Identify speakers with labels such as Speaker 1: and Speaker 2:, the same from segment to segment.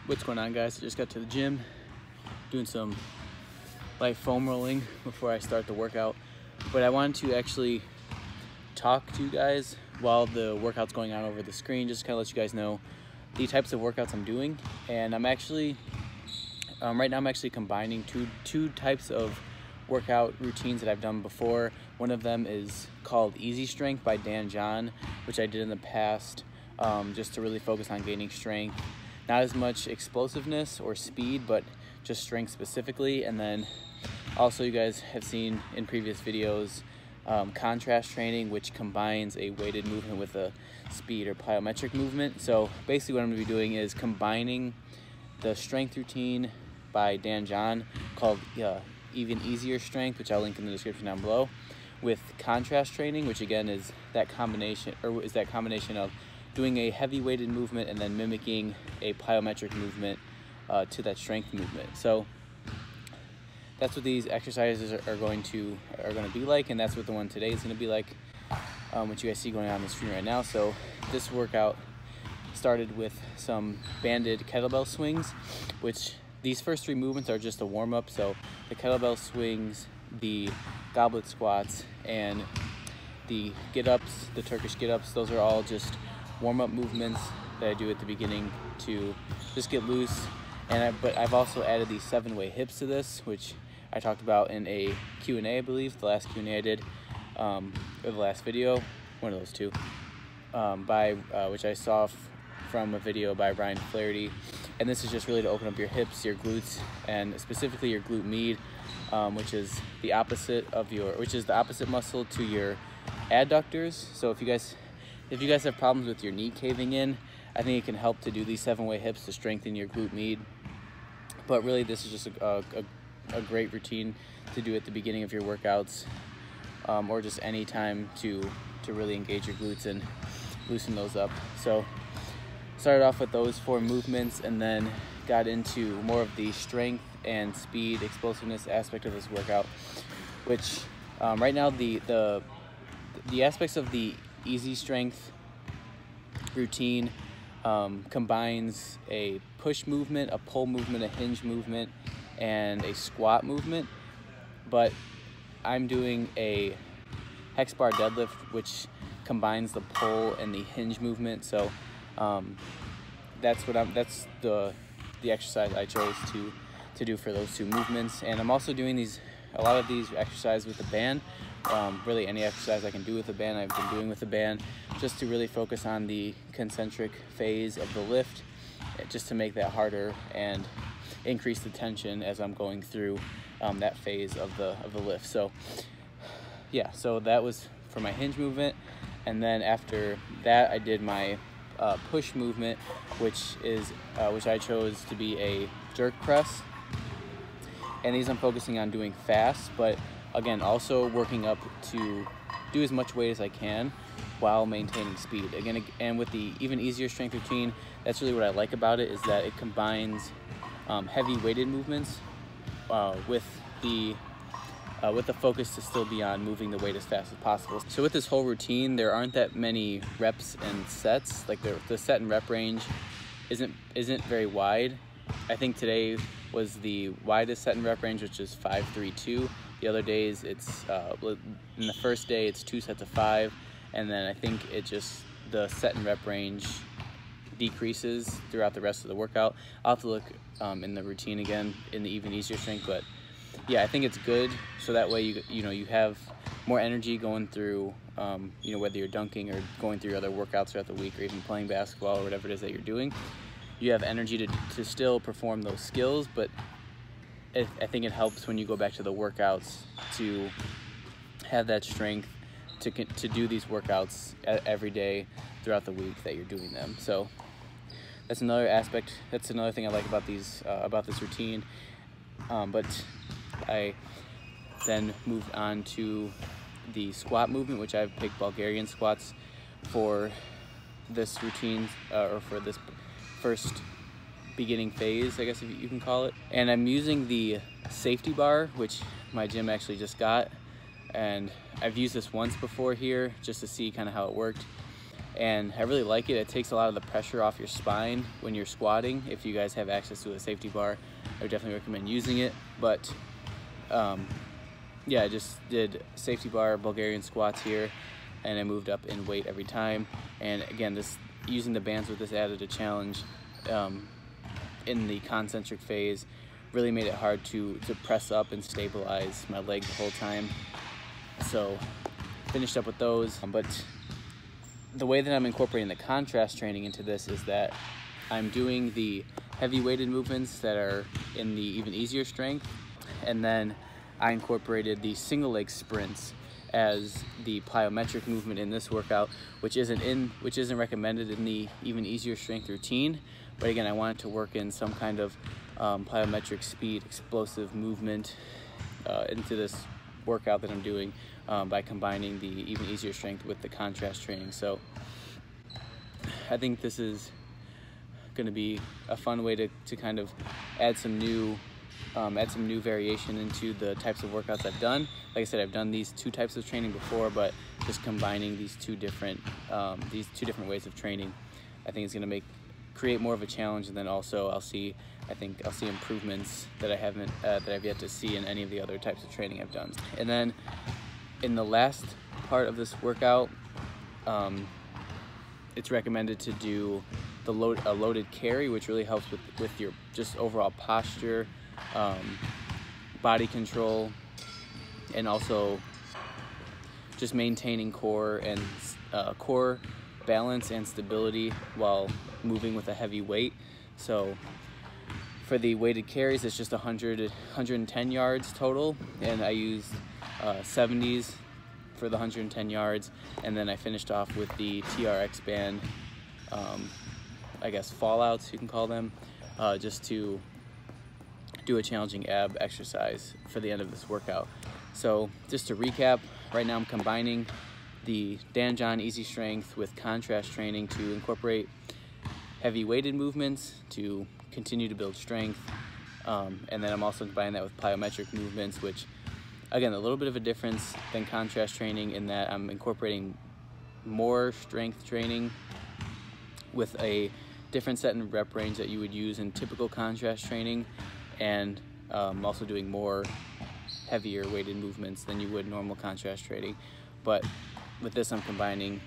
Speaker 1: What's going on, guys? I just got to the gym doing some light foam rolling before I start the workout, but I wanted to actually talk to you guys while the workout's going on over the screen, just kind of let you guys know the types of workouts I'm doing. And I'm actually right now I'm actually combining two types of workout routines that I've done before. One of them is called Easy Strength by Dan John, which I did in the past, just to really focus on gaining strength. Not as much explosiveness or speed, but just strength specifically. And then also, you guys have seen in previous videos contrast training, which combines a weighted movement with a speed or plyometric movement. So basically what I'm going to be doing is combining the strength routine by Dan John called Even Easier Strength, which I'll link in the description down below, with contrast training, which again is that combination of doing a heavy weighted movement and then mimicking a plyometric movement to that strength movement. So that's what these exercises are going to be like, and that's what the one today is going to be like, which you guys see going on the screen right now. So this workout started with some banded kettlebell swings, which these first three movements are just a warm-up. So the kettlebell swings, the goblet squats, and the get-ups, the Turkish get-ups, those are all just warm-up movements that I do at the beginning to just get loose. But I've also added these 7-way hips to this, which I talked about in a Q&A, I believe, the last Q&A I did, or the last video, one of those two, which I saw from a video by Ryan Flaherty. And this is just really to open up your hips, your glutes, and specifically your glute med, which is the opposite muscle to your adductors. So if you guys have problems with your knee caving in, I think it can help to do these 7-way hips to strengthen your glute med. But really, this is just a great routine to do at the beginning of your workouts, or just any time to really engage your glutes and loosen those up. So started off with those 4 movements and then got into more of the strength and speed explosiveness aspect of this workout, which right now the aspects of the easy strength routine combines a push movement, a pull movement, a hinge movement, and a squat movement. But I'm doing a Hex Bar Deadlift, which combines the pull and the hinge movement. So that's the exercise I chose to do for those 2 movements. And I'm also doing a lot of these exercises with the band. Really any exercise I can do with a band, I've been doing with a band, just to really focus on the concentric phase of the lift, just to make that harder and increase the tension as I'm going through that phase of the lift. So yeah, so that was for my hinge movement. And then after that, I did my push movement, which I chose to be a jerk press. And these I'm focusing on doing fast, but again, also working up to do as much weight as I can while maintaining speed. Again, and with the Even Easier Strength routine, that's really what I like about it, is that it combines heavy weighted movements with the focus to still be on moving the weight as fast as possible. So with this whole routine, there aren't that many reps and sets. Like the set and rep range isn't very wide. I think today was the widest set and rep range, which is 5, 3, 2. The other days it's in the first day it's 2 sets of 5, and then I think the set and rep range decreases throughout the rest of the workout. I'll have to look in the routine again in the Even Easier Strength, but yeah, I think it's good, so that way you have more energy going through whether you're dunking or going through other workouts throughout the week, or even playing basketball or whatever it is that you're doing. You have energy to still perform those skills, but I think it helps when you go back to the workouts to have that strength to do these workouts every day throughout the week that you're doing them. So that's another aspect. That's another thing I like about this routine. But I then moved on to the squat movement, which I've picked Bulgarian squats for this routine, or for this first beginning phase, I guess if you can call it. And I'm using the safety bar, which my gym actually just got, and I've used this once before here just to see kind of how it worked. and I really like it. It takes a lot of the pressure off your spine when you're squatting. If you guys have access to a safety bar, I would definitely recommend using it. But yeah, I just did safety bar Bulgarian squats here, and I moved up in weight every time. And again, using the bands with this added a challenge in the concentric phase really made it hard to press up and stabilize my leg the whole time. So finished up with those. But the way that I'm incorporating the contrast training into this is that I'm doing the heavy weighted movements that are in the even easier strength, and then I incorporated the single leg sprints as the plyometric movement in this workout, which isn't recommended in the even easier strength routine. But again, I wanted to work in some kind of plyometric speed, explosive movement into this workout that I'm doing by combining the even easier strength with the contrast training. So I think this is going to be a fun way to kind of add some new variation into the types of workouts I've done. Like I said, I've done these two types of training before, but just combining these two different ways of training, I think is going to create more of a challenge. And then also I think I'll see improvements that I've yet to see in any of the other types of training I've done. And then in the last part of this workout, it's recommended to do a loaded carry, which really helps with your just overall posture, body control, and also just maintaining core balance and stability while moving with a heavy weight. So for the weighted carries, it's just 110 yards total, and I used 70s for the 110 yards, and then I finished off with the TRX band, I guess fallouts you can call them, just to do a challenging ab exercise for the end of this workout. So just to recap, right now I'm combining the Dan John Easy Strength with contrast training to incorporate heavy weighted movements to continue to build strength, and then I'm also combining that with plyometric movements, which again, a little bit of a difference than contrast training in that I'm incorporating more strength training with a different set and rep range that you would use in typical contrast training, and also doing more heavier weighted movements than you would normal contrast training. But with this, I'm combining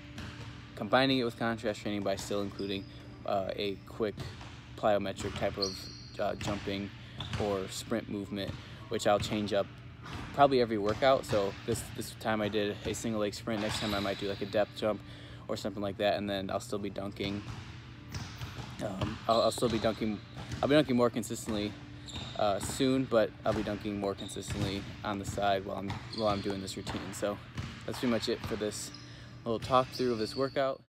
Speaker 1: it with contrast training by still including a quick plyometric type of jumping or sprint movement, which I'll change up probably every workout. So this time I did a single leg sprint. Next time I might do like a depth jump or something like that, and then I'll still be dunking. I'll be dunking more consistently soon, but I'll be dunking more consistently on the side while I'm doing this routine. So that's pretty much it for this little talk through of this workout.